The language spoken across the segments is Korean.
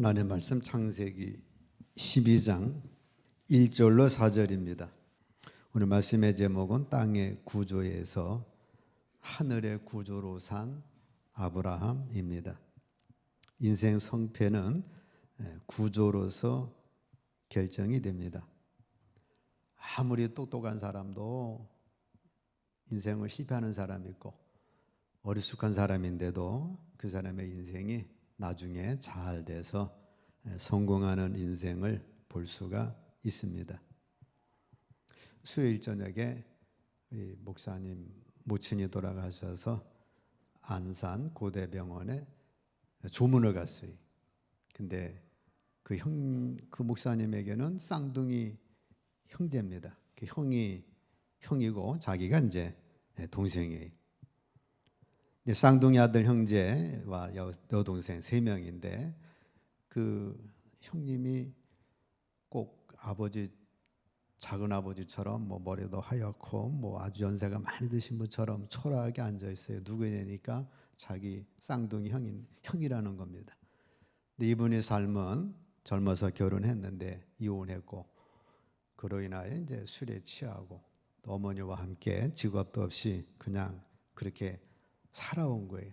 하나님의 말씀 창세기 12장 1절로 4절입니다. 오늘 말씀의 제목은 땅의 구조에서 하늘의 구조로 산 아브라함입니다. 인생 성패는 구조로서 결정이 됩니다. 아무리 똑똑한 사람도 인생을 실패하는 사람이 있고 어리숙한 사람인데도 그 사람의 인생이 나중에 잘 돼서 성공하는 인생을 볼 수가 있습니다. 수요일 저녁에 우리 목사님 모친이 돌아가셔서 안산 고대병원에 조문을 갔어요. 근데 그 목사님에게는 쌍둥이 형제입니다. 그 형이고 자기가 이제 동생이에요. 쌍둥이 아들 형제와 여동생 3명인데 그 형님이 꼭 작은 아버지처럼 머리도 하얗고 아주 연세가 많이 드신 분처럼 초라하게 앉아 있어요. 누구냐니까 자기 쌍둥이 형이라는 겁니다. 근데 이분의 삶은 젊어서 결혼했는데 이혼했고 그로 인하여 이제 술에 취하고 또 어머니와 함께 직업도 없이 그냥 그렇게 살아온 거예요.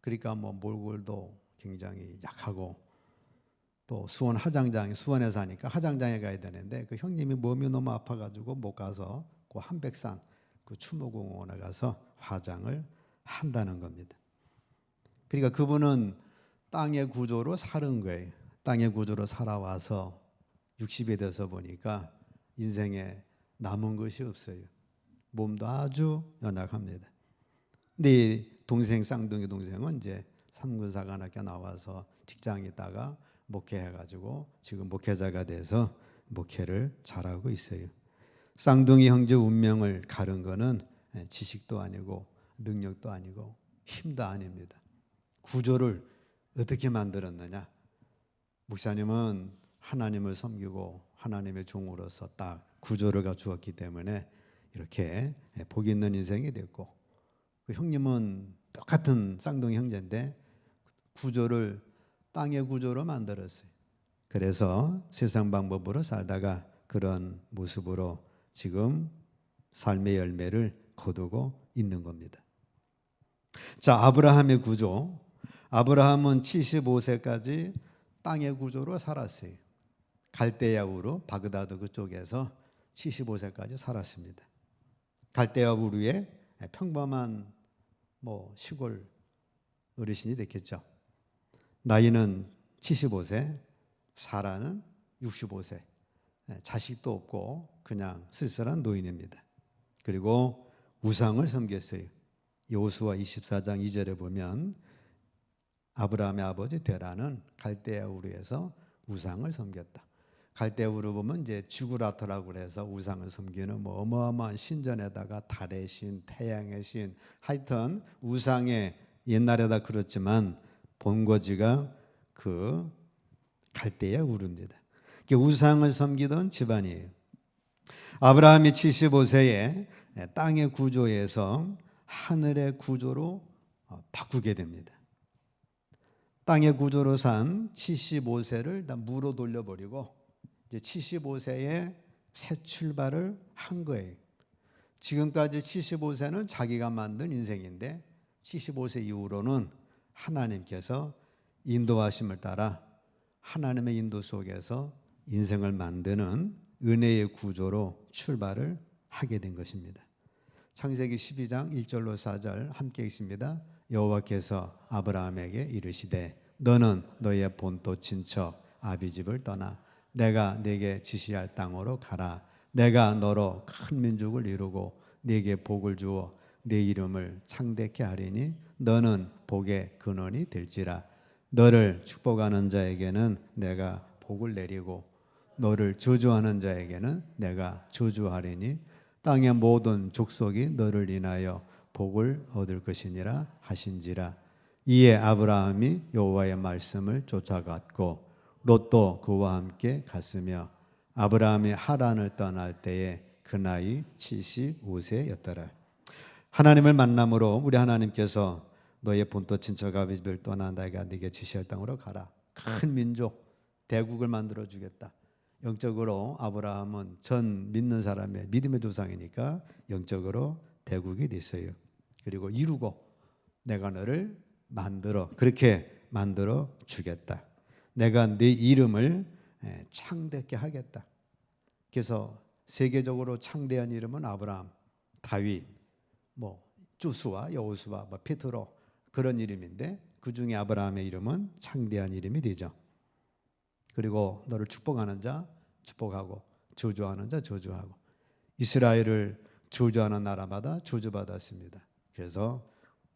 그러니까 몰골도 굉장히 약하고 또 수원에 사니까 하장장에 가야 되는데 그 형님이 몸이 너무 아파가지고 못 가서 그 한백산 그 추모공원에 가서 화장을 한다는 겁니다. 그러니까 그분은 땅의 구조로 사는 거예요. 땅의 구조로 살아와서 60이 돼서 보니까 인생에 남은 것이 없어요. 몸도 아주 연약합니다. 근데 쌍둥이 동생은 이제 삼군사관학교 나와서 직장에 있다가 목회해가지고 지금 목회자가 돼서 목회를 잘하고 있어요. 쌍둥이 형제 운명을 가른 거는 지식도 아니고 능력도 아니고 힘도 아닙니다. 구조를 어떻게 만들었느냐? 목사님은 하나님을 섬기고 하나님의 종으로서 딱 구조를 갖추었기 때문에 이렇게 복 있는 인생이 됐고, 그 형님은 똑같은 쌍둥이 형제인데 구조를 땅의 구조로 만들었어요. 그래서 세상 방법으로 살다가 그런 모습으로 지금 삶의 열매를 거두고 있는 겁니다. 자, 아브라함의 구조. 아브라함은 75세까지 땅의 구조로 살았어요. 갈대아 우르, 바그다드 그쪽에서 75세까지 살았습니다. 갈대아 우르에 평범한 시골 어르신이 됐겠죠. 나이는 75세, 사라는 65세. 자식도 없고 그냥 쓸쓸한 노인입니다. 그리고 우상을 섬겼어요. 여호수아 24장 2절에 보면 아브라함의 아버지 데라는 갈대아 우르에서 우상을 섬겼다. 갈대아 우르 보면 이제 지구라토라고 그래서 우상을 섬기는 어마어마한 신전에다가 달의 신, 태양의 신, 하여튼 우상에 옛날에다 그렇지만 본거지가 그 갈대아 우르입니다. 우상을 섬기던 집안이에요. 아브라함이 75세에 땅의 구조에서 하늘의 구조로 바꾸게 됩니다. 땅의 구조로 산 75세를 다 무로 돌려버리고 이제 75세에 새 출발을 한 거예요. 지금까지 75세는 자기가 만든 인생인데 75세 이후로는 하나님께서 인도하심을 따라 하나님의 인도 속에서 인생을 만드는 은혜의 구조로 출발을 하게 된 것입니다. 창세기 12장 1절로 4절 함께 읽습니다. 여호와께서 아브라함에게 이르시되 너는 너의 본토 친척 아비집을 떠나 내가 네게 지시할 땅으로 가라. 내가 너로 큰 민족을 이루고 네게 복을 주어 네 이름을 창대케 하리니 너는 복의 근원이 될지라. 너를 축복하는 자에게는 내가 복을 내리고 너를 저주하는 자에게는 내가 저주하리니 땅의 모든 족속이 너를 인하여 복을 얻을 것이니라 하신지라. 이에 아브라함이 여호와의 말씀을 쫓아갔고 롯도 그와 함께 갔으며 아브라함이 하란을 떠날 때에 그 나이 75세였더라. 하나님을 만남으로 우리 하나님께서 너의 본토 친척 아비집을 떠나 내가 네게 지시할 땅으로 가라. 큰 민족, 대국을 만들어 주겠다. 영적으로 아브라함은 전 믿는 사람의 믿음의 조상이니까 영적으로 대국이 됐어요. 그리고 이루고 내가 너를 그렇게 만들어 주겠다. 내가 네 이름을 창대케 하겠다. 그래서 세계적으로 창대한 이름은 아브라함, 다윗, 조수아, 여호수아, 베드로 그런 이름인데 그 중에 아브라함의 이름은 창대한 이름이 되죠. 그리고 너를 축복하는 자 축복하고 저주하는 자 저주하고, 이스라엘을 저주하는 나라마다 저주받았습니다. 그래서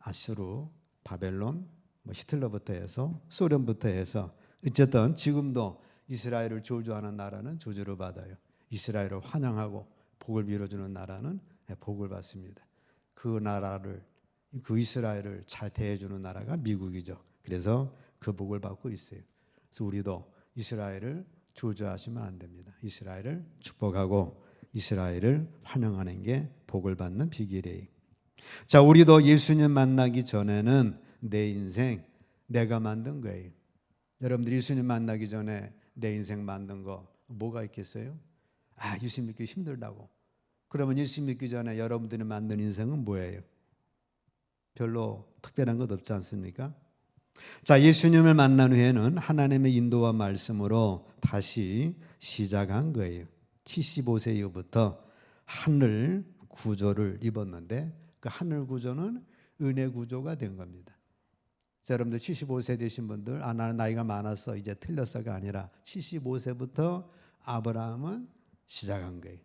아수르, 바벨론, 히틀러부터 해서 소련부터 해서 어쨌든 지금도 이스라엘을 저주하는 나라는 저주를 받아요. 이스라엘을 환영하고 복을 빌어주는 나라는 복을 받습니다. 그 이스라엘을 잘 대해주는 나라가 미국이죠. 그래서 그 복을 받고 있어요. 그래서 우리도 이스라엘을 저주하시면 안 됩니다. 이스라엘을 축복하고 이스라엘을 환영하는 게 복을 받는 비결이에요. 자, 우리도 예수님 만나기 전에는 내 인생 내가 만든 거예요. 여러분들이 예수님 만나기 전에 내 인생 만든 거 뭐가 있겠어요? 예수 믿기 힘들다고. 그러면 예수 믿기 전에 여러분들이 만든 인생은 뭐예요? 별로 특별한 것 없지 않습니까? 자, 예수님을 만난 후에는 하나님의 인도와 말씀으로 다시 시작한 거예요. 75세 이후부터 하늘 구조를 입었는데 그 하늘 구조는 은혜 구조가 된 겁니다. 자, 여러분들 75세 되신 분들, 나는 나이가 많아서 이제 틀렸어가 아니라 75세부터 아브라함은 시작한 거예요.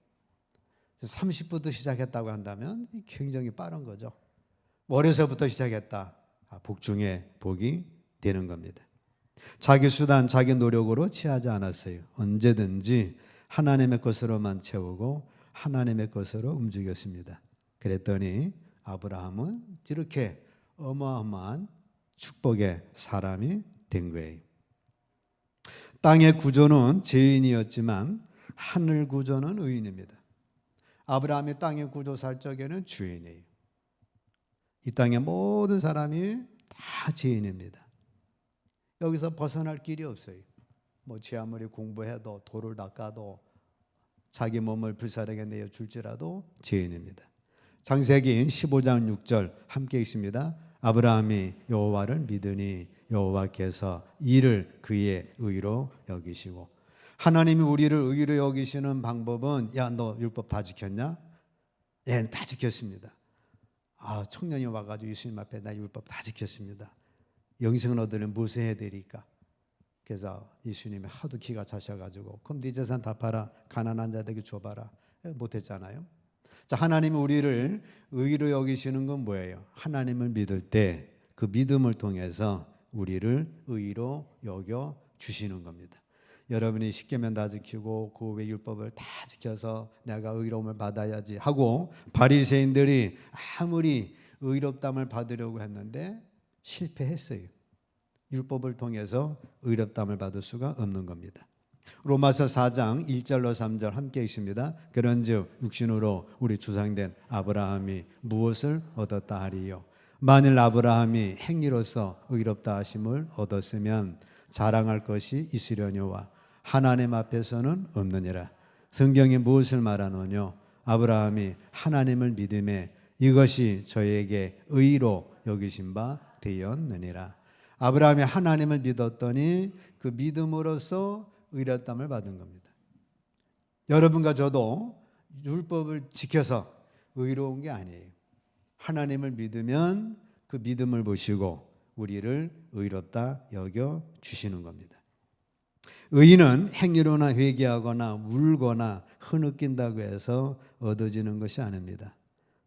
30부터 시작했다고 한다면 굉장히 빠른 거죠. 어려서부터 시작했다. 복 중에 복이 되는 겁니다. 자기 수단, 자기 노력으로 취하지 않았어요. 언제든지 하나님의 것으로만 채우고 하나님의 것으로 움직였습니다. 그랬더니 아브라함은 이렇게 어마어마한 축복의 사람이 된 거예요. 땅의 구조는 죄인이었지만 하늘 구조는 의인입니다. 아브라함이 땅의 구조 살 적에는 죄인이에요. 이 땅의 모든 사람이 다 죄인입니다. 여기서 벗어날 길이 없어요. 죄 아무리 공부해도 도를 닦아도 자기 몸을 불사르게 내어줄지라도 죄인입니다. 창세기 15장 6절 함께 읽습니다. 아브라함이 여호와를 믿으니 여호와께서 이를 그의 의로 여기시고. 하나님이 우리를 의로 여기시는 방법은 너 율법 다 지켰냐? 예, 다 지켰습니다. 청년이 와가지고 예수님 앞에 나 율법 다 지켰습니다. 영생을 얻으려면 무엇을 해야 되리까? 그래서 예수님이 하도 기가 차셔가지고 그럼 네 재산 다 팔아 가난한 자들에게 줘봐라. 못했잖아요. 자, 하나님이 우리를 의로 여기시는 건 뭐예요? 하나님을 믿을 때 그 믿음을 통해서 우리를 의로 여겨 주시는 겁니다. 여러분이 십계명 다 지키고 그 외 율법을 다 지켜서 내가 의로움을 받아야지 하고 바리새인들이 아무리 의롭담을 받으려고 했는데 실패했어요. 율법을 통해서 의롭담을 받을 수가 없는 겁니다. 로마서 4장 1절로 3절 함께 있습니다. 그런즉 육신으로 우리 주상된 아브라함이 무엇을 얻었다 하리요? 만일 아브라함이 행위로서 의롭다 하심을 얻었으면 자랑할 것이 있으려니와 하나님 앞에서는 없느니라. 성경이 무엇을 말하노뇨? 아브라함이 하나님을 믿음에 이것이 저에게 의로 여기신 바 되었느니라. 아브라함이 하나님을 믿었더니 그 믿음으로써 의롭담을 받은 겁니다. 여러분과 저도 율법을 지켜서 의로운 게 아니에요. 하나님을 믿으면 그 믿음을 보시고 우리를 의롭다 여겨 주시는 겁니다. 의인은 행위로나 회개하거나 울거나 흐느낀다고 해서 얻어지는 것이 아닙니다.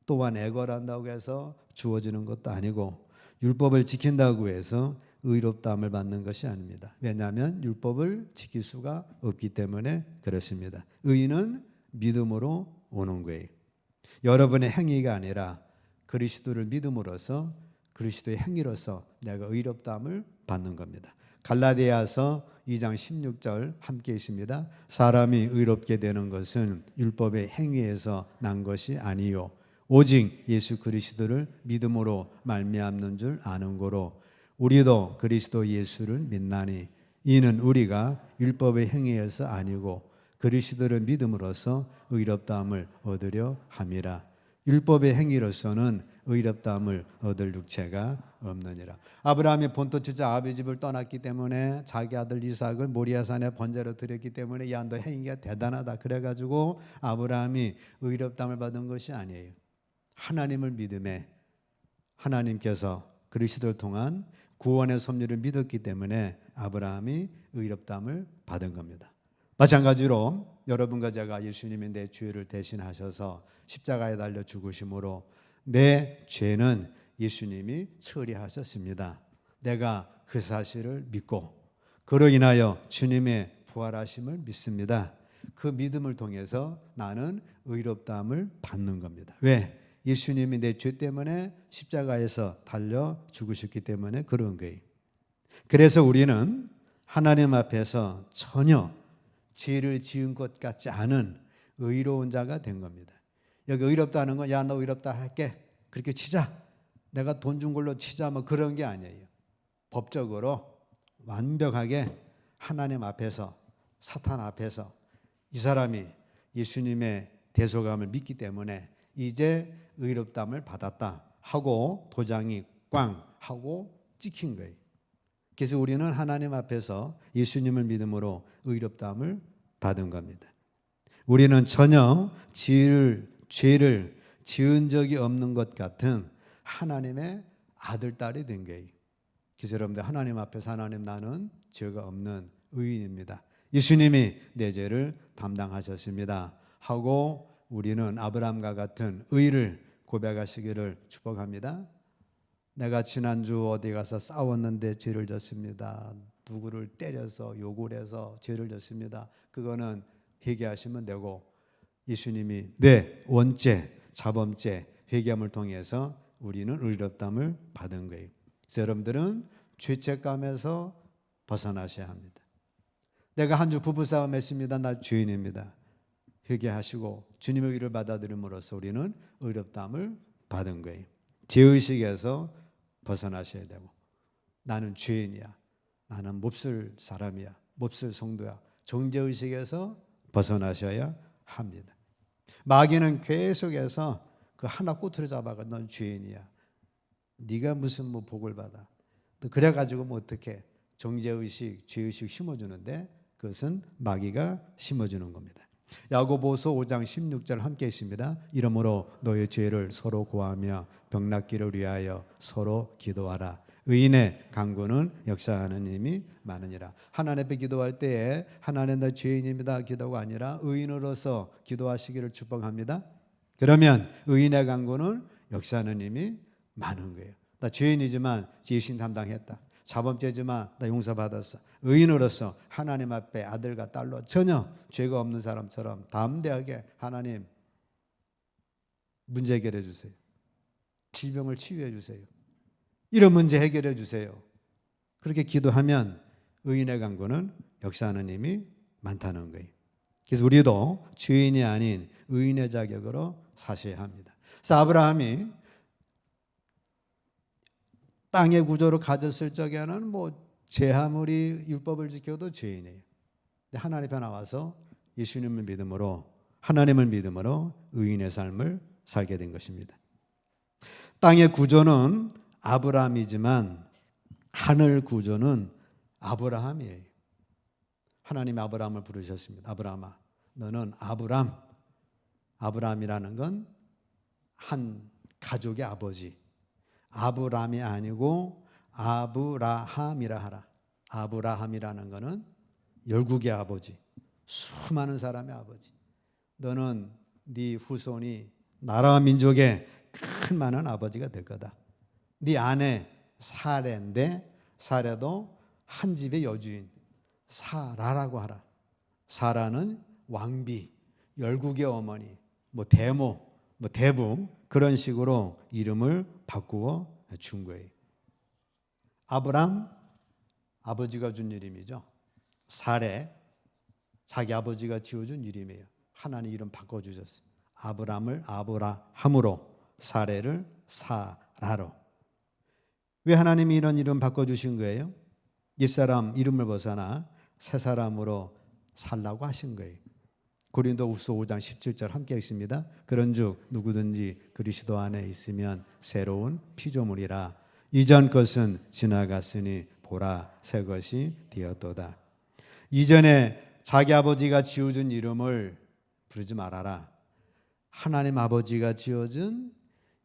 또한 애걸한다고 해서 주어지는 것도 아니고 율법을 지킨다고 해서 의롭다함을 받는 것이 아닙니다. 왜냐하면 율법을 지킬 수가 없기 때문에 그렇습니다. 의인은 믿음으로 오는 거예요. 여러분의 행위가 아니라 그리스도를 믿음으로써 그리스도의 행위로서 내가 의롭다함을 받는 겁니다. 갈라디아서 2장 16절 함께 있습니다. 사람이 의롭게 되는 것은 율법의 행위에서 난 것이 아니요 오직 예수 그리스도를 믿음으로 말미암는 줄 아는 거로 우리도 그리스도 예수를 믿나니 이는 우리가 율법의 행위에서 아니고 그리스도를 믿음으로써 의롭다함을 얻으려 함이라. 율법의 행위로서는 의롭다함을 얻을 육체가 없느니라. 아브라함이 본토지자 아비 집을 떠났기 때문에 자기 아들 이삭을 모리아산에 번제로 드렸기 때문에 야, 너 행위가 대단하다 그래가지고 아브라함이 의롭다함을 받은 것이 아니에요. 하나님을 믿음에 하나님께서 그리스도를 통한 구원의 섭리를 믿었기 때문에 아브라함이 의롭다함을 받은 겁니다. 마찬가지로 여러분과 제가 예수님이 내 죄를 대신하셔서 십자가에 달려 죽으심으로 내 죄는 예수님이 처리하셨습니다. 내가 그 사실을 믿고 그로 인하여 주님의 부활하심을 믿습니다. 그 믿음을 통해서 나는 의롭다함을 받는 겁니다. 왜? 예수님이 내 죄 때문에 십자가에서 달려 죽으셨기 때문에 그런 거예요. 그래서 우리는 하나님 앞에서 전혀 죄를 지은 것 같지 않은 의로운 자가 된 겁니다. 여기 의롭다는 건 야, 너 의롭다 할게 그렇게 치자, 내가 돈 준 걸로 치자 뭐 그런 게 아니에요. 법적으로 완벽하게 하나님 앞에서 사탄 앞에서 이 사람이 예수님의 대속함을 믿기 때문에 이제 의롭다함을 받았다 하고 도장이 꽝 하고 찍힌 거예요. 그래서 우리는 하나님 앞에서 예수님을 믿음으로 의롭다함을 받은 겁니다. 우리는 전혀 죄를 지은 적이 없는 것 같은 하나님의 아들, 딸이 된 거예요. 그래서 여러분들 하나님 앞에서 하나님 나는 죄가 없는 의인입니다. 예수님이 내 죄를 담당하셨습니다 하고 우리는 아브라함과 같은 의를 고백하시기를 축복합니다. 내가 지난주 어디 가서 싸웠는데 죄를 졌습니다. 누구를 때려서 욕을 해서 죄를 졌습니다. 그거는 회개하시면 되고 예수님이 내 원죄, 자범죄, 회개함을 통해서 우리는 의롭다함을 받은 거예요. 그래서 여러분들은 죄책감에서 벗어나셔야 합니다. 내가 한 주 부부싸움 했습니다. 나 죄인입니다. 회개하시고 주님의 의를 받아들임으로써 우리는 의롭다함을 받은 거예요. 죄의식에서 벗어나셔야 되고 나는 죄인이야, 나는 몹쓸 사람이야, 몹쓸 성도야, 정죄의식에서 벗어나셔야 합니다. 마귀는 계속해서 그 하나 꼬투리 잡아가 넌 죄인이야, 네가 무슨 뭐 복을 받아, 또 그래가지고 뭐 어떻게 정죄의식, 죄의식 심어주는데 그것은 마귀가 심어주는 겁니다. 야고보서 5장 16절 함께 있습니다. 이러므로 너의 죄를 서로 고하며 병 낫기를 위하여 서로 기도하라. 의인의 간구는 역사하는 힘이 많으니라. 하나님 앞에 기도할 때에 하나님 나 죄인입니다 기도가 아니라 의인으로서 기도하시기를 축복합니다. 그러면 의인의 간구는 역사하는 힘이 많은 거예요. 나 죄인이지만 죄신 담당했다. 자범죄지만 나 용서받았어. 의인으로서 하나님 앞에 아들과 딸로 전혀 죄가 없는 사람처럼 담대하게 하나님 문제 해결해 주세요. 질병을 치유해 주세요. 이런 문제 해결해 주세요. 그렇게 기도하면 의인의 간구는 역사하는 힘이 많다는 거예요. 그래서 우리도 죄인이 아닌 의인의 자격으로 사셔야 합니다. 그래서 아브라함이 땅의 구조를 가졌을 적에는 제 아무리 율법을 지켜도 죄인이에요. 근데 하나님 앞에 나와서 예수님을 믿음으로 하나님을 믿음으로 의인의 삶을 살게 된 것입니다. 땅의 구조는 아브라함이지만 하늘 구조는 아브라함이에요. 하나님이 아브라함을 부르셨습니다. 아브라함아, 너는 아브라함이라는 건 한 가족의 아버지. 아브람이 아니고 아브라함이라 하라. 아브라함이라는 것은 열국의 아버지, 수많은 사람의 아버지. 너는 네 후손이 나라와 민족의 큰 많은 아버지가 될 거다. 네 아내 사레인데 사레도 한 집의 여주인 사라라고 하라. 사라는 왕비, 열국의 어머니, 대모, 대부 그런 식으로 이름을 바꾸어 준 거예요. 아브람 아버지가 준 이름이죠. 사레 자기 아버지가 지어준 이름이에요. 하나님 이름 바꿔주셨어요. 아브람을 아브라함으로 사레를 사라로. 왜 하나님이 이런 이름 바꿔주신 거예요? 옛사람 이름을 벗어나 새 사람으로 살라고 하신 거예요. 고린도후서 5장 17절 함께 읽습니다. 그런즉 누구든지 그리스도 안에 있으면 새로운 피조물이라. 이전 것은 지나갔으니 보라 새 것이 되었도다. 이전에 자기 아버지가 지어준 이름을 부르지 말아라. 하나님 아버지가 지어준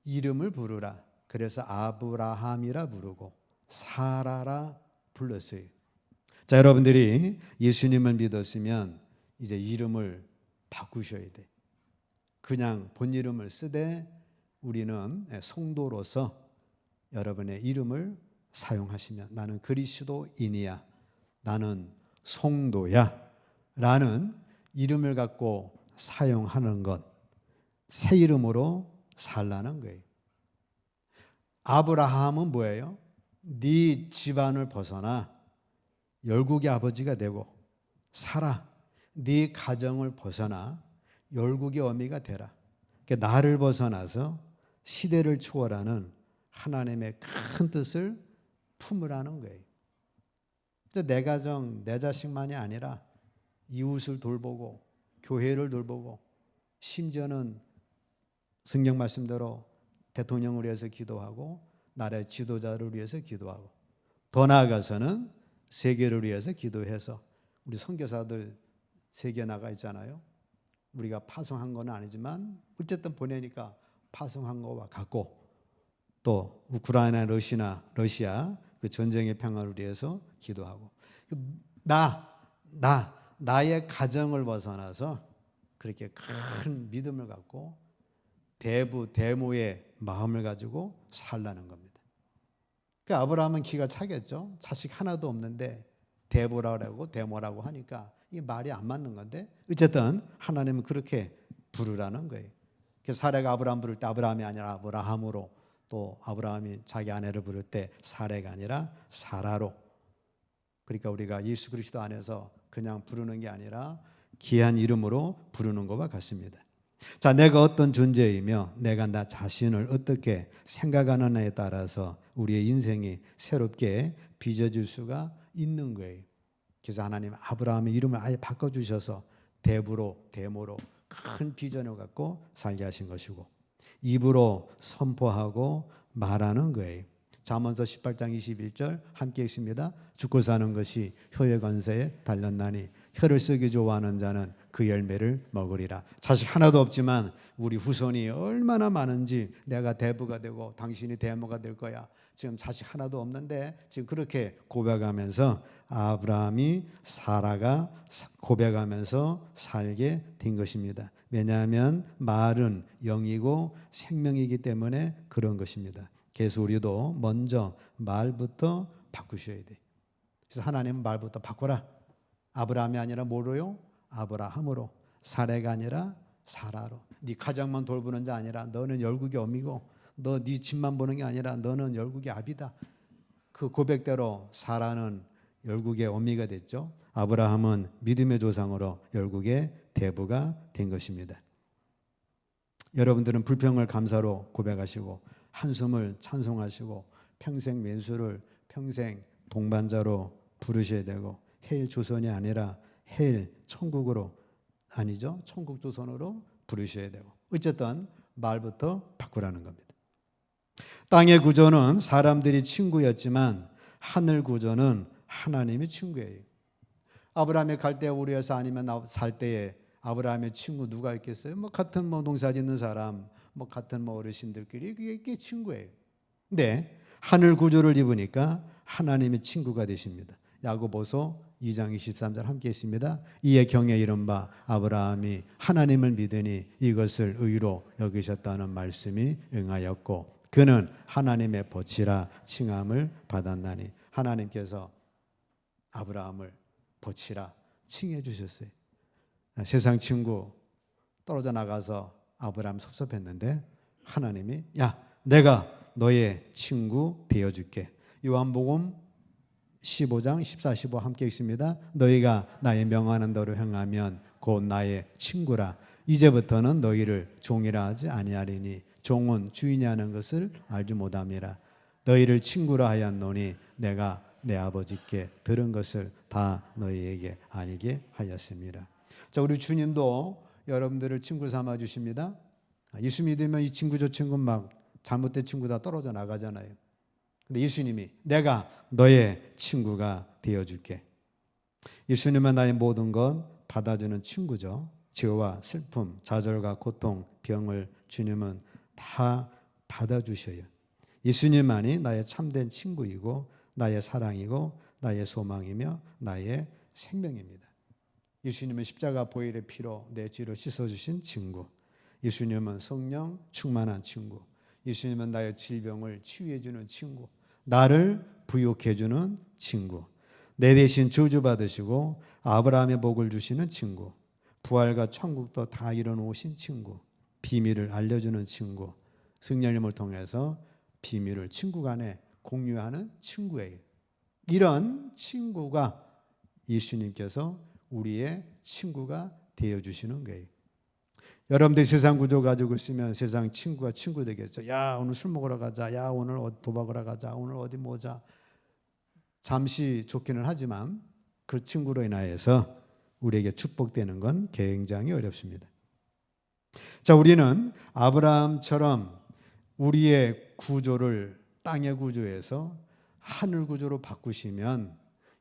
이름을 부르라. 그래서 아브라함이라 부르고 사라라 불렀어요. 자, 여러분들이 예수님을 믿었으면 이제 이름을 바꾸셔야 돼. 그냥 본 이름을 쓰되 우리는 성도로서 여러분의 이름을 사용하시면 나는 그리스도인이야, 나는 성도야 라는 이름을 갖고 사용하는 것, 새 이름으로 살라는 거예요. 아브라함은 뭐예요? 네 집안을 벗어나 열국의 아버지가 되고, 사라 네 가정을 벗어나 열국의 어미가 되라. 그러니까 나를 벗어나서 시대를 초월하는 하나님의 큰 뜻을 품으라는 거예요. 내 가정, 내 자식만이 아니라 이웃을 돌보고 교회를 돌보고 심지어는 성경 말씀대로 대통령을 위해서 기도하고 나라의 지도자를 위해서 기도하고 더 나아가서는 세계를 위해서 기도해서 우리 선교사들 세계 나가 있잖아요. 우리가 파송한 건 아니지만 어쨌든 보내니까 파송한 거와 같고 또 우크라이나 러시아 그 전쟁의 평화를 위해서 기도하고 나의 가정을 벗어나서 그렇게 큰 믿음을 갖고 대모의 마음을 가지고 살라는 겁니다. 그러니까 아브라함은 기가 차겠죠. 자식 하나도 없는데 대모라고 하니까 이게 말이 안 맞는 건데 어쨌든 하나님은 그렇게 부르라는 거예요. 그래서 사레가 아브라함 부를 때 아브라함이 아니라 아브라함으로, 또 아브라함이 자기 아내를 부를 때 사레가 아니라 사라로. 그러니까 우리가 예수 그리스도 안에서 그냥 부르는 게 아니라 귀한 이름으로 부르는 것과 같습니다. 자, 내가 어떤 존재이며 내가 나 자신을 어떻게 생각하느냐에 따라서 우리의 인생이 새롭게 빚어질 수가 있는 거예요. 그래서 하나님 아브라함의 이름을 아예 바꿔주셔서 대모로 큰 비전을 갖고 살게 하신 것이고 입으로 선포하고 말하는 거예요. 잠언서 18장 21절 함께 읽습니다. 죽고 사는 것이 혀의 권세에 달렸나니 혀를 쓰기 좋아하는 자는 그 열매를 먹으리라. 자식 하나도 없지만 우리 후손이 얼마나 많은지 내가 대부가 되고 당신이 대모가 될 거야. 지금 자식 하나도 없는데 지금 그렇게 고백하면서 아브라함이 사라가 고백하면서 살게 된 것입니다. 왜냐하면 말은 영이고 생명이기 때문에 그런 것입니다. 그래서 우리도 먼저 말부터 바꾸셔야 돼. 그래서 하나님은 말부터 바꿔라. 아브라함이 아니라 뭐로요? 아브라함으로. 사레가 아니라 사라로. 네 가정만 돌보는 자 아니라 너는 열국의 어미고 너 네 집만 보는 게 아니라 너는 열국의 아비다. 그 고백대로 사라는 열국의 어미가 됐죠. 아브라함은 믿음의 조상으로 열국의 대부가 된 것입니다. 여러분들은 불평을 감사로 고백하시고 한숨을 찬송하시고 평생 맨수를 평생 동반자로 부르셔야 되고 해일 조선이 아니라 해일 천국으로 아니죠. 천국 조선으로 부르셔야 되고 어쨌든 말부터 바꾸라는 겁니다. 땅의 구조는 사람들이 친구였지만 하늘 구조는 하나님이 친구예요. 아브라함의 갈대아 우르에서 아니면 살 때에 아브라함의 친구 누가 있겠어요? 같은 농사 짓는 사람, 같은 어르신들끼리 그게 친구예요. 근데 하늘 구조를 입으니까 하나님의 친구가 되십니다. 야고보서 2장 23절 함께 있습니다. 이에 경에 이른 바 아브라함이 하나님을 믿으니 이것을 의로 여기셨다는 말씀이 응하였고 그는 하나님의 벗이라 칭함을 받았나니. 하나님께서 아브라함을 벗이라 칭해 주셨어요. 세상 친구 떨어져 나가서 아브라함 섭섭했는데 하나님이 내가 너의 친구 되어줄게. 요한복음 15장 14, 15 함께 읽습니다. 너희가 나의 명하는 대로 행하면 곧 나의 친구라. 이제부터는 너희를 종이라 하지 아니하리니 종은 주인이 하는 것을 알지 못함이라. 너희를 친구라 하였노니 내가 내 아버지께 들은 것을 다 너희에게 알게 하였습니다. 자, 우리 주님도 여러분들을 친구 삼아 주십니다. 예수 믿으면 이 친구 저 친구 막 잘못된 친구 다 떨어져 나가잖아요. 근데 예수님이 내가 너의 친구가 되어줄게. 예수님은 나의 모든 것 받아주는 친구죠. 죄와 슬픔, 좌절과 고통, 병을 주님은 다 받아주셔요. 예수님만이 나의 참된 친구이고 나의 사랑이고 나의 소망이며 나의 생명입니다. 예수님은 십자가 보혈의 피로 내 죄를 씻어주신 친구. 예수님은 성령 충만한 친구. 예수님은 나의 질병을 치유해주는 친구. 나를 부욕해주는 친구. 내 대신 저주받으시고 아브라함의 복을 주시는 친구. 부활과 천국도 다 이뤄놓으신 친구. 비밀을 알려주는 친구. 성령님을 통해서 비밀을 친구 간에 공유하는 친구예요. 이런 친구가 예수님께서 우리의 친구가 되어주시는 거예요. 여러분들 세상 구조 가지고 있으면 세상 친구가 친구 되겠죠. 야, 오늘 술 먹으러 가자. 야, 오늘 도박하러 가자. 오늘 어디 모자. 잠시 좋기는 하지만 그 친구로 인하여서 우리에게 축복되는 건 굉장히 어렵습니다. 자, 우리는 아브라함처럼 우리의 구조를 땅의 구조에서 하늘 구조로 바꾸시면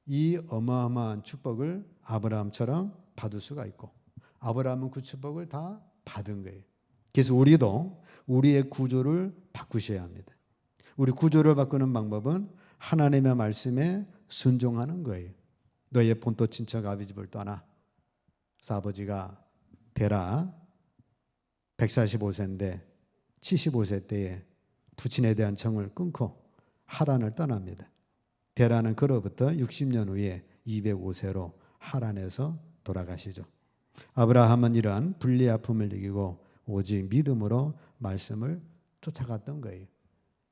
이 어마어마한 축복을 아브라함처럼 받을 수가 있고 아브라함은 그 축복을 다 받은 거예요. 그래서 우리도 우리의 구조를 바꾸셔야 합니다. 우리 구조를 바꾸는 방법은 하나님의 말씀에 순종하는 거예요. 너의 본토 친척 아비 집을 떠나. 그래서 아버지가 데라 145세인데 75세 때에 부친에 대한 정을 끊고 하란을 떠납니다. 데라는 그로부터 60년 후에 205세로 하란에서 돌아가시죠. 아브라함은 이러한 분리 아픔을 이기고 오직 믿음으로 말씀을 쫓아갔던 거예요.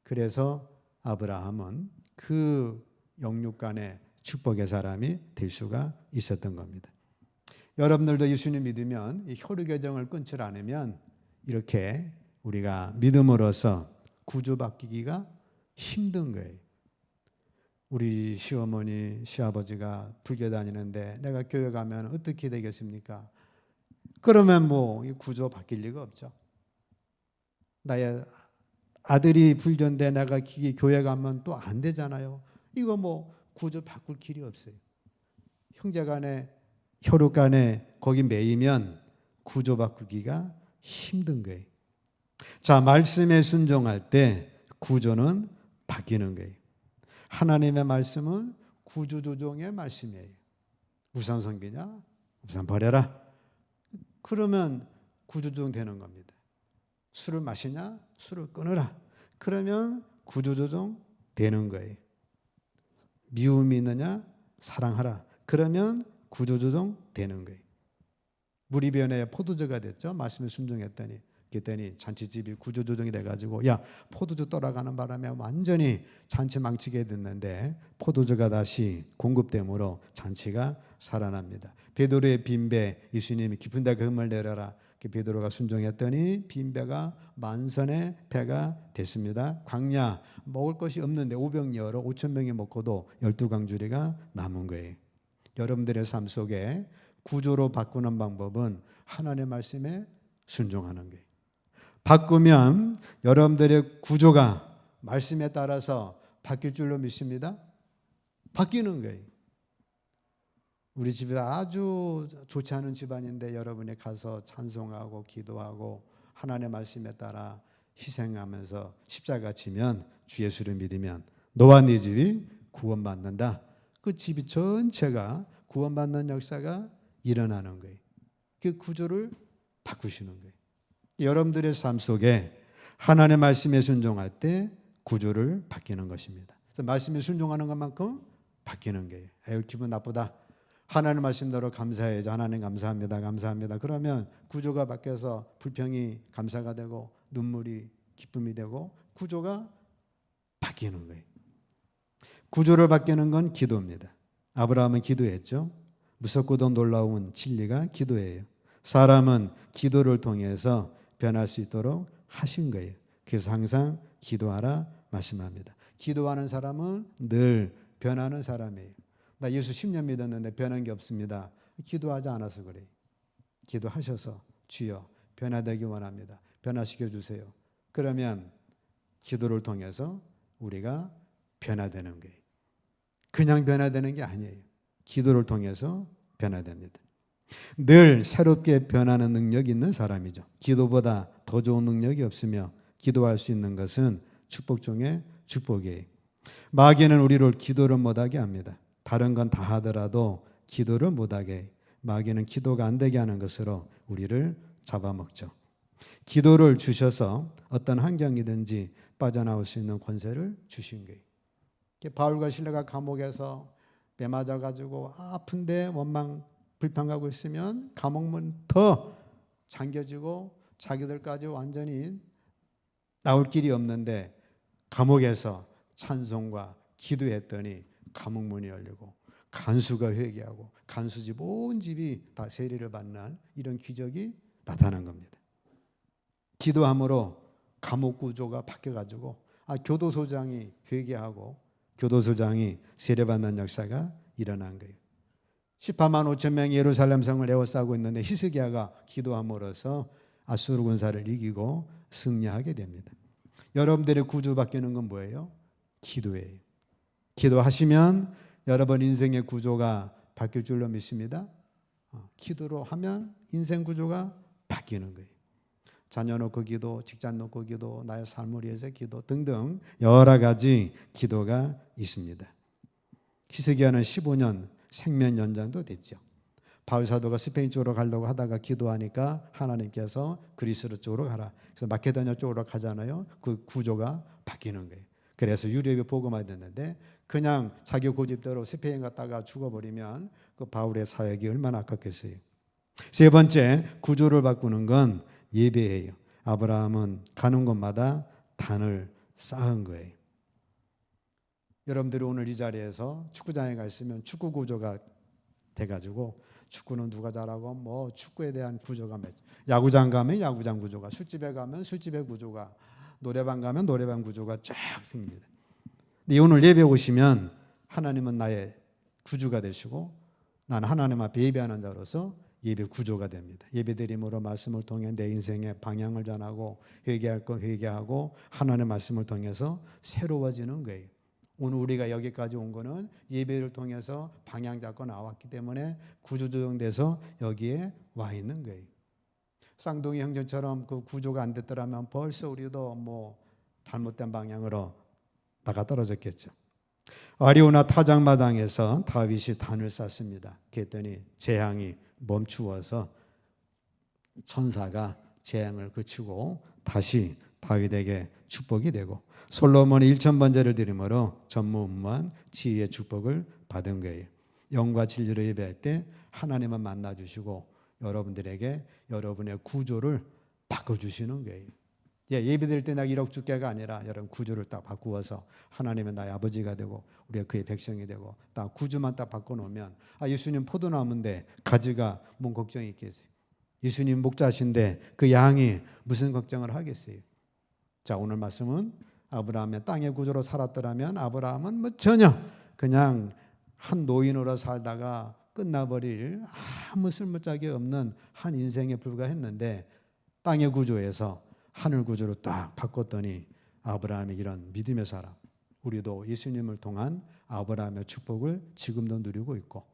그래서 아브라함은 그 영육간의 축복의 사람이 될 수가 있었던 겁니다. 여러분들도 예수님 믿으면 이 혈육의 끊지 않으면 이렇게 우리가 믿음으로써 구조바뀌기가 힘든 거예요. 우리 시어머니, 시아버지가 불교 다니는데 내가 교회 가면 어떻게 되겠습니까? 그러면 뭐 구조 바뀔 리가 없죠. 나의 아들이 불교인데 내가 교회 가면 또 안 되잖아요. 이거 뭐 구조 바꿀 길이 없어요. 형제 간에 혈육 간에 거기 매이면 구조 바꾸기가 힘든 거예요. 자, 말씀에 순종할 때 구조는 바뀌는 거예요. 하나님의 말씀은 구조조정의 말씀이에요. 우상 섬기냐? 우상 버려라. 그러면 구조조정 되는 겁니다. 술을 마시냐? 술을 끊으라. 그러면 구조조정 되는 거예요. 미움이 있느냐? 사랑하라. 그러면 구조조정 되는 거예요. 물이 변해 포도주가 됐죠. 말씀에 순종했더니. 그랬더니 잔치집이 구조조정이 돼가지고 야, 포도주 떠나가는 바람에 완전히 잔치 망치게 됐는데 포도주가 다시 공급됨으로 잔치가 살아납니다. 베드로의 빈배, 예수님이 깊은 데 금을 내려라. 베드로가 순종했더니 빈배가 만선의 배가 됐습니다. 광야 먹을 것이 없는데 오병이어로 5,000명이 먹고도 12광주리가 남은 거예요. 여러분들의 삶 속에 구조로 바꾸는 방법은 하나님의 말씀에 순종하는 거예요. 바꾸면 여러분들의 구조가 말씀에 따라서 바뀔 줄로 믿습니다. 바뀌는 거예요. 우리 집이 아주 좋지 않은 집안인데 여러분이 가서 찬송하고 기도하고 하나님의 말씀에 따라 희생하면서 십자가 지면 주 예수를 믿으면 너와 네 집이 구원받는다. 그 집이 전체가 구원받는 역사가 일어나는 거예요. 그 구조를 바꾸시는 거예요. 여러분들의 삶 속에 하나님의 말씀에 순종할 때 구조를 바뀌는 것입니다. 그래서 말씀에 순종하는 것만큼 바뀌는 거예요. 에휴, 기분 나쁘다. 하나님 말씀대로 감사해야지. 하나님 감사합니다. 감사합니다. 그러면 구조가 바뀌어서 불평이 감사가 되고 눈물이 기쁨이 되고 구조가 바뀌는 거예요. 구조를 바뀌는 건 기도입니다. 아브라함은 기도했죠. 무섭고도 놀라운 진리가 기도예요. 사람은 기도를 통해서 변할 수 있도록 하신 거예요. 그래서 항상 기도하라 말씀합니다. 기도하는 사람은 늘 변하는 사람이에요. 나 예수 10년 믿었는데 변한 게 없습니다. 기도하지 않아서 그래요. 기도하셔서 주여 변화되기 원합니다. 변화시켜 주세요. 그러면 기도를 통해서 우리가 변화되는 거예요. 그냥 변화되는 게 아니에요. 기도를 통해서 변화됩니다. 늘 새롭게 변하는 능력이 있는 사람이죠. 기도보다 더 좋은 능력이 없으며 기도할 수 있는 것은 축복 중에 축복이에요. 마귀는 우리를 기도를 못하게 합니다. 다른 건 다 하더라도 기도를 못하게 해요. 마귀는 기도가 안 되게 하는 것으로 우리를 잡아먹죠. 기도를 주셔서 어떤 환경이든지 빠져나올 수 있는 권세를 주신 거예요. 바울과 실라가 감옥에서 매 맞아가지고 아픈데 원망 불평하고 있으면 감옥문 더 잠겨지고 자기들까지 완전히 나올 길이 없는데 감옥에서 찬송과 기도했더니 감옥문이 열리고 간수가 회개하고 간수집 온 집이 다 세례를 받는 이런 기적이 나타난 겁니다. 기도함으로 감옥 구조가 바뀌어가지고 교도소장이 회개하고 교도소장이 세례받는 역사가 일어난 거예요. 18만 5천 명이 예루살렘 성을 에워싸고 있는데 히스기야가 기도함으로써 아수르 군사를 이기고 승리하게 됩니다. 여러분들의 구주 바뀌는 건 뭐예요? 기도예요. 기도하시면 여러분 인생의 구조가 바뀔 줄로 믿습니다. 기도로 하면 인생 구조가 바뀌는 거예요. 자녀 놓고 기도, 직장 놓고 기도, 나의 삶을 위해서 기도 등등 여러 가지 기도가 있습니다. 히스기야는 15년 생명 연장도 됐죠. 바울 사도가 스페인 쪽으로 가려고 하다가 기도하니까 하나님께서 그리스도 쪽으로 가라. 그래서 마케도니아 쪽으로 가잖아요. 그 구조가 바뀌는 거예요. 그래서 유대교 복음화 됐는데 그냥 자기 고집대로 스페인 갔다가 죽어버리면 그 바울의 사역이 얼마나 아깝겠어요. 세 번째 구조를 바꾸는 건 예배예요. 아브라함은 가는 곳마다 단을 쌓은 거예요. 여러분들이 오늘 이 자리에서 축구장에 가 있으면 축구 구조가 돼가지고 축구는 누가 잘하고 뭐 축구에 대한 구조가 야구장 가면 야구장 구조가, 술집에 가면 술집의 구조가, 노래방 가면 노래방 구조가 쫙 생깁니다. 근데 오늘 예배 오시면 하나님은 나의 구주가 되시고 나는 하나님 앞에 예배하는 자로서 예배 구조가 됩니다. 예배드림으로 말씀을 통해 내 인생의 방향을 전하고 회개할 건 회개하고 하나님의 말씀을 통해서 새로워지는 거예요. 오늘 우리가 여기까지 온 거는 예배를 통해서 방향 잡고 나왔기 때문에 구조 조정돼서 여기에 와 있는 거예요. 쌍둥이 형제처럼 그 구조가 안 됐더라면 벌써 우리도 뭐 잘못된 방향으로 나가 떨어졌겠죠. 아리우나 타작마당에서 다윗이 단을 쌓습니다. 그랬더니 재앙이 멈추어서 천사가 재앙을 그치고 다시 다윗에게 축복이 되고 솔로몬이 1000번제를 드림으로 전무후무한 지혜의 축복을 받은 거예요. 영과 진리로 예배할 때 하나님은 만나주시고 여러분들에게 여러분의 구조를 바꿔주시는 거예요. 예배드릴 때 내가 1억 주께가 아니라 여러분 구조를 딱 바꾸어서 하나님은 나의 아버지가 되고 우리가 그의 백성이 되고 딱 구조만 딱 바꿔놓으면 예수님 포도나무인데 가지가 뭔 걱정이 있겠어요. 예수님 목자신데 그 양이 무슨 걱정을 하겠어요. 자, 오늘 말씀은 아브라함의 땅의 구조로 살았더라면 아브라함은 뭐 전혀 그냥 한 노인으로 살다가 끝나버릴 아무 쓸모짝이 없는 한 인생에 불과했는데 땅의 구조에서 하늘 구조로 딱 바꿨더니 아브라함이 이런 믿음의 사람, 우리도 예수님을 통한 아브라함의 축복을 지금도 누리고 있고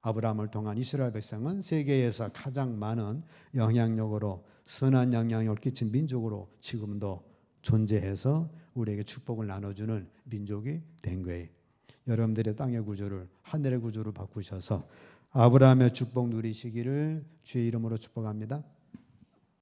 아브라함을 통한 이스라엘 백성은 세계에서 가장 많은 영향력으로 선한 영향력을 끼친 민족으로 지금도 존재해서 우리에게 축복을 나눠주는 민족이 된 거예요. 여러분들의 땅의 구조를 하늘의 구조로 바꾸셔서 아브라함의 축복 누리시기를 주의 이름으로 축복합니다.